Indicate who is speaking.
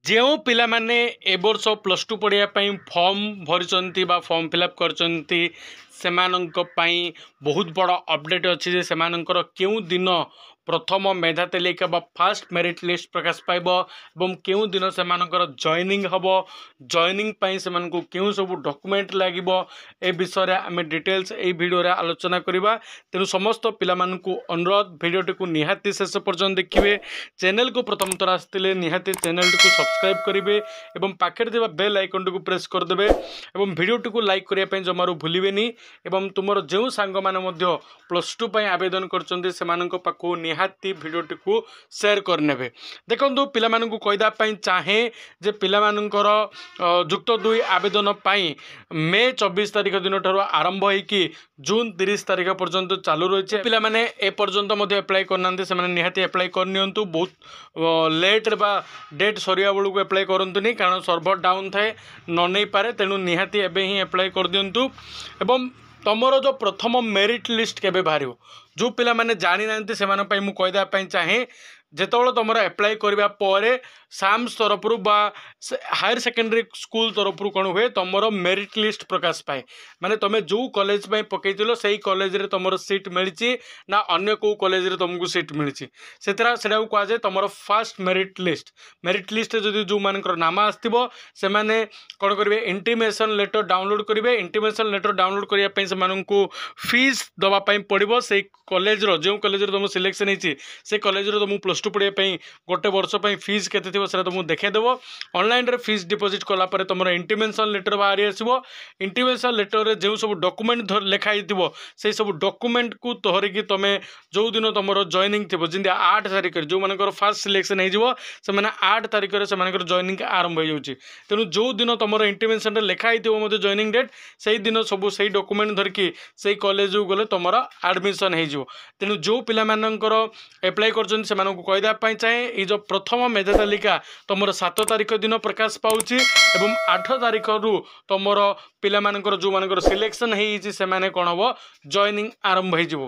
Speaker 1: ଯେଉଁ ପିଲାମାନେ ଏ ବର୍ଷ ପ୍ଲସ୍ ଟୁ ପଢ଼ିବା ପାଇଁ ଫର୍ମ ଭରିଛନ୍ତି ବା ଫର୍ମ ଫିଲ୍ଅପ୍ କରିଛନ୍ତି ସେମାନଙ୍କ ପାଇଁ ବହୁତ ବଡ଼ ଅପଡ଼େଟ୍ ଅଛି ଯେ ସେମାନଙ୍କର କେଉଁ ଦିନ ପ୍ରଥମ ମେଧା ତାଲିକା ବା ଫାଷ୍ଟ ମେରିଟ୍ ଲିଷ୍ଟ ପ୍ରକାଶ ପାଇବ ଏବଂ କେଉଁ ଦିନ ସେମାନଙ୍କର ଜଏନିଂ ହେବ ଜଏନିଂ ପାଇଁ ସେମାନଙ୍କୁ କେଉଁ ସବୁ ଡକୁମେଣ୍ଟ ଲାଗିବ ଏ ବିଷୟରେ ଆମେ ଡିଟେଲ୍ସ ଏହି ଭିଡ଼ିଓରେ ଆଲୋଚନା କରିବା। ତେଣୁ ସମସ୍ତ ପିଲାମାନଙ୍କୁ ଅନୁରୋଧ ଭିଡ଼ିଓଟିକୁ ନିହାତି ଶେଷ ପର୍ଯ୍ୟନ୍ତ ଦେଖିବେ। ଚ୍ୟାନେଲକୁ ପ୍ରଥମ ଥର ଆସିଥିଲେ ନିହାତି ଚ୍ୟାନେଲଟିକୁ ସବସ୍କ୍ରାइब करेंगे और पाखे थी बेल आइकन टी प्रेस करदे और भिडियोटी को लाइक करने जमारू भूलें और तुम जो सांग मैंने प्लस टू आवेदन कर निहाती भिडियोटी को शेयर करने। देखो पिलामानंकु कहीदेवाई चाहे जे पिलामानंकर जुक्त 2 आवेदन मे 24 तारीख दिन ठार आरंभ होगी जून 30 तारीख पर्यंत चालू रही है। पिलामाने ए पर्यंत एप्लाई करना से निहाती एप्लाई करनी बहुत लेट डेट सरिया बेलू एप्लाई करतुनि कारण सर्भर डाउन थाए न नहीं पारे तेणु निहाती एबे ही एप्लाई कर दिंतु। एवं तुमर जो प्रथम मेरिट लिस्ट केबे बाहर जो पिला माने जानी नांती से माने मु कहीदेवाई चाहे जिते तुम एप्लाई करने पर साम्स तरफ हायर सेकेंडरी स्कूल तरफ कौन हुए तुम मेरिट लिस्ट प्रकाश पाए माने तुम जो कॉलेज पकई से कॉलेज रे तुम सीट मिली ना अन्य को कॉलेज रे तुमको सीट मिली से कह जाए तुम फास्ट मेरिट लिस्ट जदि जो मान नाम आसो से कौन करेंगे इंटीमेशन लेटर डाउनलोड करेंगे। इंटीमेशन लेटर डाउनलोड करने से फीस दवापाई पड़ो से कॉलेज जो कॉलेज तुम सिलेक्शन होती से कॉलेज तुम प्लस टू पढ़ाई गोटे वर्ष फीस के तुमको देखदेव ऑनलाइन रे फीस डिपोजिट कलापर तुम इंटीमेशन लेटर बाहर आसो। इंटीमेशन लेटर रे जो सब डॉक्यूमेंट लिखाई से सब डॉक्यूमेंट को तोहरिकी तुम जो दिन तुम जॉइनिंग थी जमी 8 तारीख जो मान फास्ट सिलेक्शन हो 8 तारीख से जॉइनिंग आरंभ हो जाऊँगी तेणु जो दिन तुम इंटीमेशन लिखाई जॉइनिंग डेट से दिन सब से डॉक्यूमेंट धरिकी से कॉलेज को गले तुम एडमिशन हो तेणु जो पिला एप्लाई कर कहीदेवाई चाहे ये जो प्रथम मेधा तालिका तुम 7 तारीख दिन प्रकाश पाऊँच एवं 8 तारीख रु तुम पिला जो मान सिलेक्शन होती से कौन हम जॉइनिंग आरंभ हो।